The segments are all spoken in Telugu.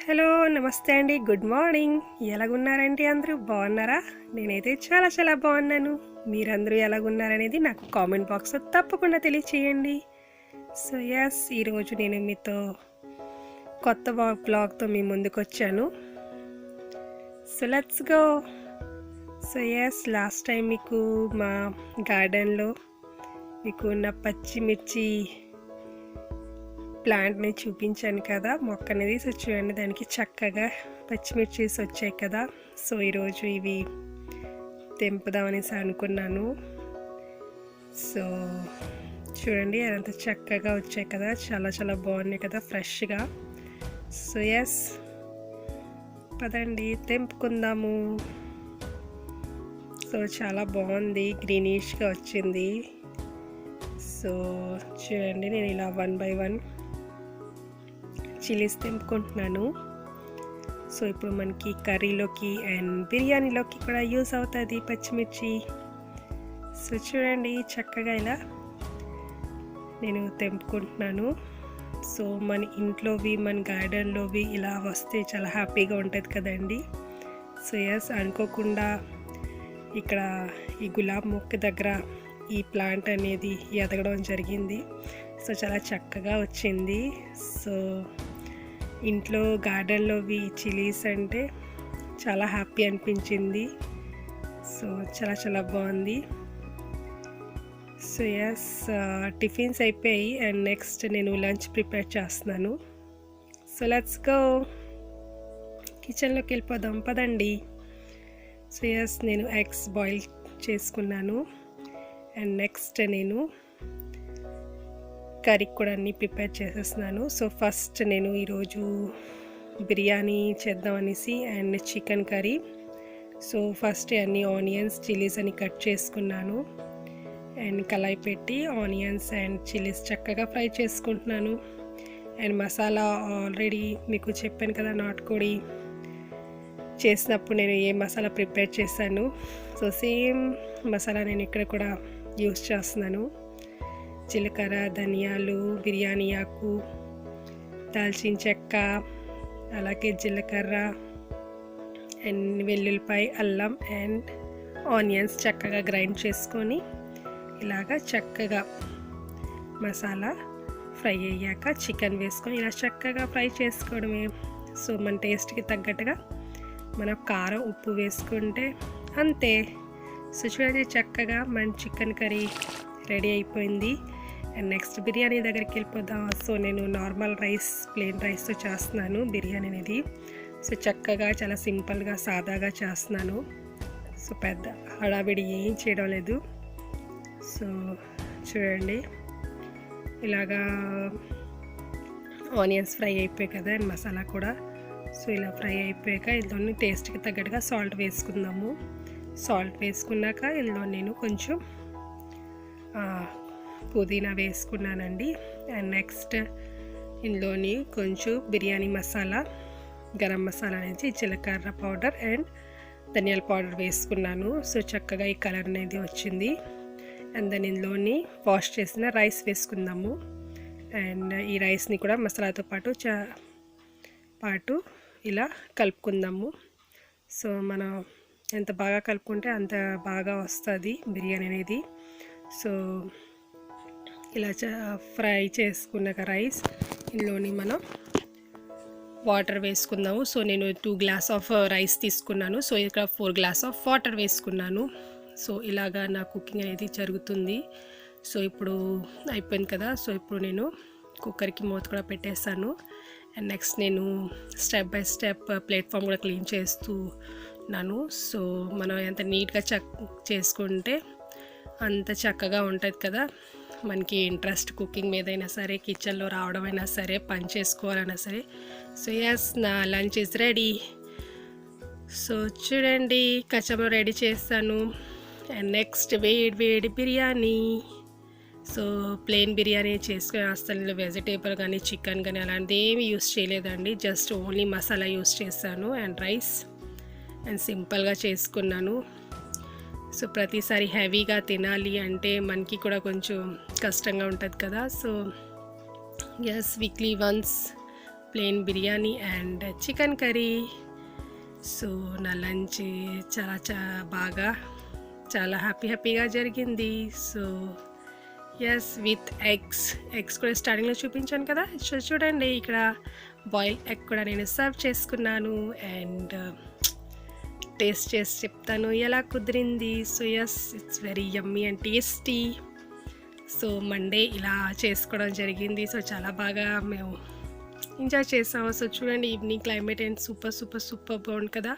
హలో నమస్తే అండి, గుడ్ మార్నింగ్. ఎలాగున్నారండి? అందరూ బాగున్నారా? నేనైతే చాలా చాలా బాగున్నాను. మీరందరూ ఎలాగున్నారనేది నాకు కామెంట్ బాక్స్లో తప్పకుండా తెలియచేయండి. సో ఎస్, ఈరోజు నేను మీతో కొత్త బ్లాగ్తో మీ ముందుకు వచ్చాను. So let's go. So yes, last time మీకు మా గార్డెన్లో మీకు ఉన్న పచ్చిమిర్చి ప్లాంట్ని చూపించాను కదా, మొక్క అనేది. సో చూడండి, దానికి చక్కగా పచ్చిమిర్చీస్ వచ్చాయి కదా. సో ఈరోజు ఇవి తెంపుదామనేసి అనుకున్నాను. సో చూడండి, అదంతా చక్కగా వచ్చాయి కదా, చాలా చాలా బాగున్నాయి కదా, ఫ్రెష్గా. సో ఎస్, పదండి తెంపుకుందాము. సో చాలా బాగుంది, గ్రీనిష్గా వచ్చింది. సో చూడండి, నేను ఇలా 1 by 1 చిల్లీస్ తెంపుకుంటున్నాను. సో ఇప్పుడు మనకి కర్రీలోకి అండ్ బిర్యానీలోకి కూడా యూస్ అవుతుంది పచ్చిమిర్చి. సో చూడండి, చక్కగా ఇలా నేను తెంపుకుంటున్నాను. సో మన ఇంట్లోవి, మన గార్డెన్లోవి ఇలా వస్తే చాలా హ్యాపీగా ఉంటుంది కదండి. సో ఎస్, అనుకోకుండా ఇక్కడ ఈ గులాబ్ మొక్క దగ్గర ఈ ప్లాంట్ అనేది ఎదగడం జరిగింది. సో చాలా చక్కగా వచ్చింది. సో ఇంట్లో గార్డెన్లోవి చిల్లీస్ అంటే చాలా హ్యాపీ అనిపించింది. సో చాలా చాలా బాగుంది. సో ఎస్, టిఫిన్స్ అయిపోయాయి అండ్ నెక్స్ట్ నేను లంచ్ ప్రిపేర్ చేస్తున్నాను. సో లెట్స్ గో, కిచెన్లోకి వెళ్ళిపోదాం పదండి. సో ఎస్, నేను ఎగ్స్ బాయిల్ చేసుకున్నాను అండ్ నెక్స్ట్ నేను కర్రీకి కూడా అన్నీ ప్రిపేర్ చేసేస్తున్నాను. సో ఫస్ట్ నేను ఈరోజు బిర్యానీ చేద్దామనేసి and chicken curry. So first అన్ని ఆనియన్స్, చిల్లీస్ అని కట్ చేసుకున్నాను అండ్ కళాయి పెట్టి ఆనియన్స్ అండ్ చిల్లీస్ చక్కగా ఫ్రై చేసుకుంటున్నాను. అండ్ మసాలా ఆల్రెడీ మీకు చెప్పాను కదా, నాటుకోడి చేసినప్పుడు నేను ఏ మసాలా ప్రిపేర్ చేశాను. సో సేమ్ మసాలా నేను ఇక్కడ కూడా యూస్ చేస్తున్నాను. జీలకర్ర, ధనియాలు, బిర్యానీ ఆకు, దాల్చిన చెక్క, అలాగే జీలకర్ర అండ్ వెల్లుల్లిపాయ, అల్లం అండ్ ఆనియన్స్ చక్కగా గ్రైండ్ చేసుకొని ఇలాగా చక్కగా మసాలా ఫ్రై అయ్యాక చికెన్ వేసుకొని ఇలా చక్కగా ఫ్రై చేసుకోవడమే. సో మన టేస్ట్కి తగ్గట్టుగా మనం కారం, ఉప్పు వేసుకుంటే అంతే. సో చూడండి, చక్కగా మన చికెన్ కర్రీ రెడీ అయిపోయింది. అండ్ నెక్స్ట్ బిర్యానీ దగ్గరికి వెళ్ళిపోదాం. సో నేను నార్మల్ రైస్, ప్లెయిన్ రైస్తో చేస్తున్నాను బిర్యానీ అనేది. సో చక్కగా చాలా సింపుల్గా, సాదాగా చేస్తున్నాను. సో పెద్ద హడావిడి ఏం చేయడం లేదు. సో చూడండి, ఇలాగా ఆనియన్స్ ఫ్రై అయిపోయాయి కదా అండ్ మసాలా కూడా. సో ఇలా ఫ్రై అయిపోయాక ఇందులో టేస్ట్కి తగ్గట్టుగా సాల్ట్ వేసుకుందాము. సాల్ట్ వేసుకున్నాక ఇందులో నేను కొంచెం పుదీనా వేసుకున్నానండి. అండ్ నెక్స్ట్ ఇందులోని కొంచెం బిర్యానీ మసాలా, గరం మసాలా అనేది, జీలకర్ర పౌడర్ అండ్ ధనియాల పౌడర్ వేసుకున్నాను. సో చక్కగా ఈ కలర్ అనేది వచ్చింది. అండ్ దాని ఇందులోని వాష్ చేసిన రైస్ వేసుకుందాము. అండ్ ఈ రైస్ని కూడా మసాలాతో పాటు ఇలా కలుపుకుందాము. సో మనం ఎంత బాగా కలుపుకుంటే అంత బాగా వస్తుంది బిర్యానీ అనేది. సో ఇలా ఫ్రై చేసుకున్నాక రైస్ ఇందులోని మనం వాటర్ వేసుకుందాము. సో నేను 2 గ్లాస్ ఆఫ్ రైస్ తీసుకున్నాను. సో ఇక్కడ 4 గ్లాస్ ఆఫ్ వాటర్ వేసుకున్నాను. సో ఇలాగా నా కుకింగ్ అనేది జరుగుతుంది. సో ఇప్పుడు అయిపోయింది కదా. సో ఇప్పుడు నేను కుక్కర్కి మూత కూడా పెట్టేస్తాను. అండ్ నెక్స్ట్ నేను స్టెప్ బై స్టెప్ ప్లాట్ఫామ్ కూడా క్లీన్ చేస్తున్నాను. సో మనం ఎంత నీట్గా చేసుకుంటే అంత చక్కగా ఉంటుంది కదా. మనకి ఇంట్రెస్ట్ కుకింగ్ మీద అయినా సరే, కిచెన్లో రావడం అయినా సరే, పని చేసుకోవాలన్నా సరే. సో ఎస్, నా లంచ్ ఇస్ రెడీ. సో చూడండి, కచ్చంలో రెడీ చేస్తాను. అండ్ నెక్స్ట్ వేడి బిర్యానీ. సో ప్లెయిన్ బిర్యానీ చేసుకుని అసలు వెజిటేబుల్ కానీ, చికెన్ కానీ అలాంటిది ఏమి యూస్ చేయలేదండి. జస్ట్ ఓన్లీ మసాలా యూస్ చేశాను అండ్ రైస్ అండ్ సింపుల్గా చేసుకున్నాను. సో ప్రతిసారి హెవీగా తినాలి అంటే మనకి కూడా కొంచెం కష్టంగా ఉంటుంది కదా. So yes, weekly once plain biryani and chicken curry. So నా లంచ్ బాగా చాలా హ్యాపీగా జరిగింది. సో ఎస్, విత్ ఎగ్స్ కూడా స్టార్టింగ్లో చూపించాను కదా. సో చూడండి, ఇక్కడ బాయిల్ ఎగ్ కూడా నేను సర్వ్ చేసుకున్నాను అండ్ టేస్ట్ చేసి చెప్తాను ఎలా కుదిరింది. So yes, it's very yummy and tasty. So Monday ఇలా చేసుకోవడం జరిగింది. సో చాలా బాగా మేము ఎంజాయ్ చేసాము. సో చూడండి, ఈవినింగ్ క్లైమేట్ అండ్ సూపర్ బాగుంది కదా.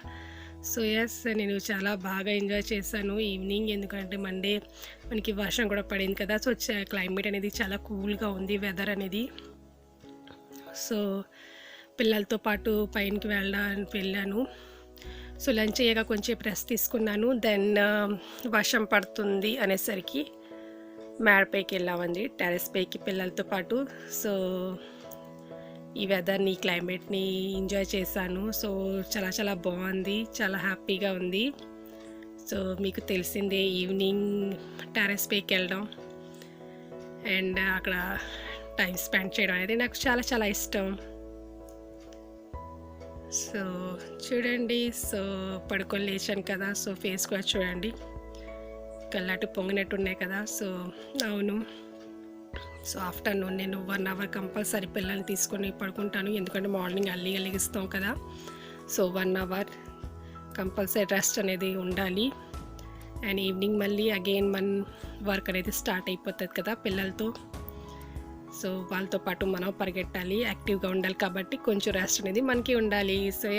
సో ఎస్, నేను చాలా బాగా ఎంజాయ్ చేశాను ఈవినింగ్, ఎందుకంటే మండే మనకి వర్షం కూడా పడింది కదా. సో క్లైమేట్ అనేది చాలా కూల్గా ఉంది, వెదర్ అనేది. సో పిల్లలతో పాటు పైనకి వెళ్ళాను. సో లంచ్ అయ్యాక కొంచెం రెస్ట్ తీసుకున్నాను. దెన్ వర్షం పడుతుంది అనేసరికి మేడపైకి వెళ్ళామండి, టెర్రస్ పైకి పిల్లలతో పాటు. సో ఈ వెదర్ని, క్లైమేట్ని ఎంజాయ్ చేశాను. సో చాలా బాగుంది, చాలా హ్యాపీగా ఉంది. సో మీకు తెలిసిందే, ఈవినింగ్ టెర్రస్ పైకి వెళ్ళడం అండ్ అక్కడ టైం స్పెండ్ చేయడం అనేది నాకు చాలా ఇష్టం. సో చూడండి, సో పడుకొని లేచాను కదా. సో ఫేస్ కూడా చూడండి, కళ్ళాటు పొంగినట్టు ఉన్నాయి కదా. సో అవును, సో ఆఫ్టర్నూన్ నేను 1 అవర్ కంపల్సరీ పిల్లల్ని తీసుకొని పడుకుంటాను, ఎందుకంటే మార్నింగ్ అర్లీగా లెగిస్తాం కదా. సో 1 అవర్ కంపల్సరీ రెస్ట్ అనేది ఉండాలి. అండ్ ఈవినింగ్ మళ్ళీ అగైన్ మన వర్క్ అనేది స్టార్ట్ అయిపోతుంది కదా పిల్లలతో. సో వాళ్ళతో పాటు మనం పరిగెట్టాలి, యాక్టివ్గా ఉండాలి, కాబట్టి కొంచెం రెస్ట్ అనేది మనకి ఉండాలి. సో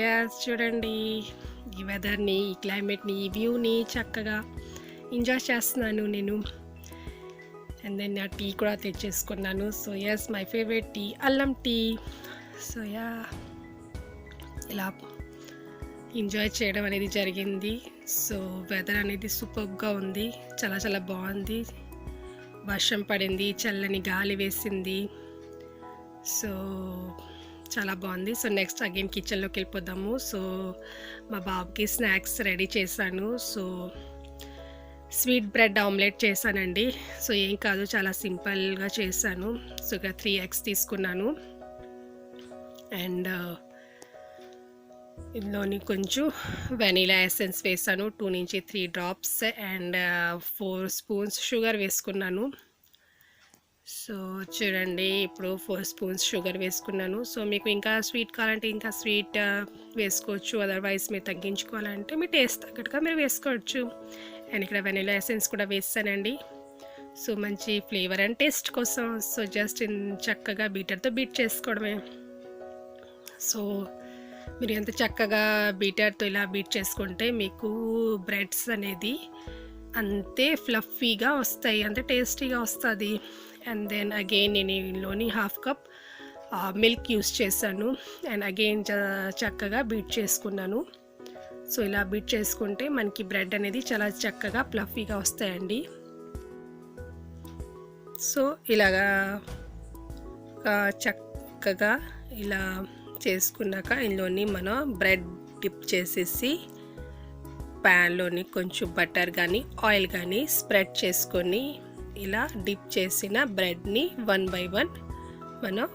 చూడండి, ఈ వెదర్ని, ఈ క్లైమేట్ని, ఈ వ్యూని చక్కగా ఎంజాయ్ చేస్తున్నాను నేను. అండ్ దెన్ నా టీ కూడా తెచ్చేసుకున్నాను. So yes, my favourite tea, అల్లం టీ. సో ఇలా ఎంజాయ్ చేయడం అనేది జరిగింది. సో వెదర్ అనేది సూపర్గా ఉంది, చాలా బాగుంది. వర్షం పడింది, చల్లని గాలి వేసింది. సో చాలా బాగుంది. సో నెక్స్ట్ అగైన్ కిచెన్లోకి వెళ్ళిపోదాము. సో మా బాబుకి స్నాక్స్ రెడీ చేశాను. సో స్వీట్ బ్రెడ్ ఆమ్లెట్ చేశానండి. సో ఏం కాదు, చాలా సింపుల్గా చేశాను. సో ఇక 3 eggs తీసుకున్నాను అండ్ ఇందులోని కొంచెం వెనీలా ఎసెన్స్ వేసాను, 2 నుంచి 3 drops అండ్ 4 spoons షుగర్ వేసుకున్నాను. సో చూడండి, ఇప్పుడు 4 spoons షుగర్ వేసుకున్నాను. సో మీకు ఇంకా స్వీట్ కావాలంటే ఇంకా స్వీట్ వేసుకోవచ్చు, అదర్వైజ్ మీరు తగ్గించుకోవాలంటే మీ టేస్ట్ తగ్గట్టుగా మీరు వేసుకోవచ్చు. అండ్ ఇక్కడ వెనీలా ఎసెన్స్ కూడా వేస్తానండి, సో మంచి ఫ్లేవర్ అండ్ టేస్ట్ కోసం. సో జస్ట్ చక్కగా బీటర్తో బీట్ చేసుకోవడమే. సో మీరు ఎంత చక్కగా బీటర్తో ఇలా బీట్ చేసుకుంటే మీకు బ్రెడ్స్ అనేది అంతే ఫ్లఫీగా వస్తాయి, అంతే టేస్టీగా వస్తుంది. అండ్ దెన్ అగైన్ నేను ఇందులోని 1/2 cup మిల్క్ యూస్ చేశాను అండ్ అగైన్ చక్కగా బీట్ చేసుకున్నాను. సో ఇలా బీట్ చేసుకుంటే మనకి బ్రెడ్ అనేది చాలా చక్కగా ఫ్లఫీగా వస్తాయండి. సో ఇలాగా చక్కగా ఇలా చేసుకున్నాక ఇందులోని మనం బ్రెడ్ డిప్ చేసేసి ప్యాన్లోని కొంచెం బటర్ కానీ ఆయిల్ కానీ స్ప్రెడ్ చేసుకొని ఇలా డిప్ చేసిన బ్రెడ్ని 1 by 1 మనం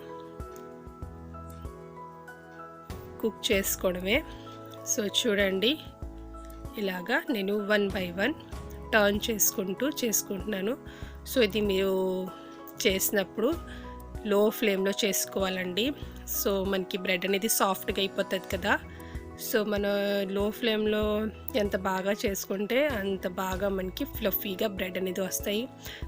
కుక్ చేసుకోవడమే. సో చూడండి, ఇలాగా నేను 1 by 1 టర్న్ చేసుకుంటున్నాను. సో ఇది మీరు చేసినప్పుడు లో ఫ్లేమ్లో చేసుకోవాలండి. సో మనకి బ్రెడ్ అనేది సాఫ్ట్గా అయిపోతుంది కదా. సో మన లో ఫ్లేమ్లో ఎంత బాగా చేసుకుంటే అంత బాగా మనకి ఫ్లఫీగా బ్రెడ్ అనేది వస్తాయి.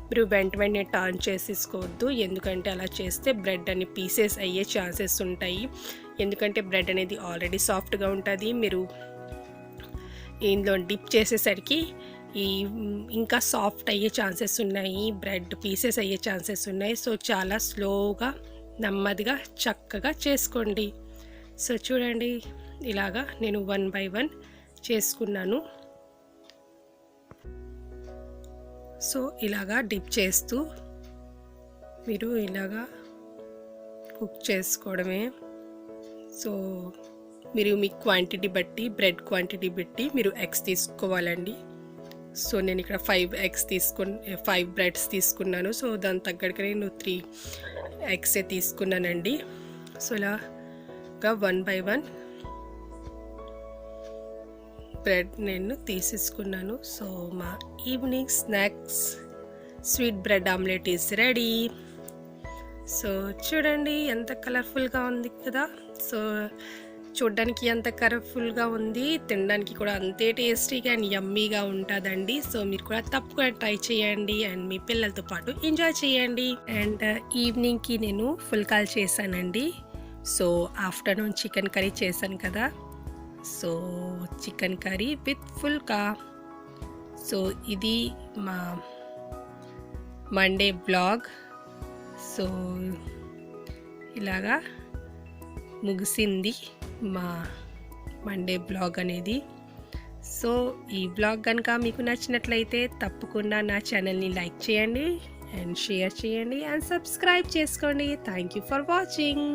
మీరు వెంటనే టర్న్ చేసేసుకోవద్దు, ఎందుకంటే అలా చేస్తే బ్రెడ్ అని పీసెస్ అయ్యే ఛాన్సెస్ ఉంటాయి. ఎందుకంటే బ్రెడ్ అనేది ఆల్రెడీ సాఫ్ట్గా ఉంటుంది, మీరు ఇందులో డిప్ చేసేసరికి ఇంకా సాఫ్ట్ అయ్యే ఛాన్సెస్ ఉన్నాయి, బ్రెడ్ పీసెస్ అయ్యే ఛాన్సెస్ ఉన్నాయి. సో చాలా స్లోగా నెమ్మదిగా చక్కగా చేసుకోండి. సో చూడండి, ఇలాగా నేను 1 by 1 చేసుకున్నాను. సో ఇలాగా డిప్ చేస్తూ మీరు ఇలాగా కుక్ చేసుకోవడమే. సో మీరు మీ క్వాంటిటీ బట్టి, బ్రెడ్ క్వాంటిటీ బట్టి మీరు ఎగ్స్ తీసుకోవాలండి. సో నేను ఇక్కడ 5 బ్రెడ్స్ తీసుకున్నాను. సో దాని తగ్గట్టుగా నేను 3 eggs తీసుకున్నానండి. సో ఇలా ఒక్కొక్క 1 బై 1 బ్రెడ్ నేను తీసేసుకున్నాను. సో మా evening snacks sweet bread omelette is ready. So చూడండి ఎంత కలర్ఫుల్గా ఉంది కదా. సో చూడడానికి ఎంత కలర్ఫుల్గా ఉంది, తినడానికి కూడా అంతే టేస్టీగా అండ్ యమ్మీగా ఉంటుందండి. సో మీరు కూడా తప్పకుండా ట్రై చేయండి అండ్ మీ పిల్లలతో పాటు ఎంజాయ్ చేయండి. అండ్ ఈవినింగ్కి నేను ఫుల్కాలు చేశానండి. సో ఆఫ్టర్నూన్ చికెన్ కర్రీ చేశాను కదా. So chicken curry with phulka. So ఇది మా మండే బ్లాగ్. సో ఇలాగా ముగిసింది మా మండే బ్లాగ్ అనేది. సో ఈ బ్లాగ్ కనుక మీకు నచ్చినట్లయితే తప్పకుండా నా ఛానల్ని లైక్ చేయండి అండ్ షేర్ చేయండి అండ్ సబ్స్క్రైబ్ చేసుకోండి. Thank you for watching.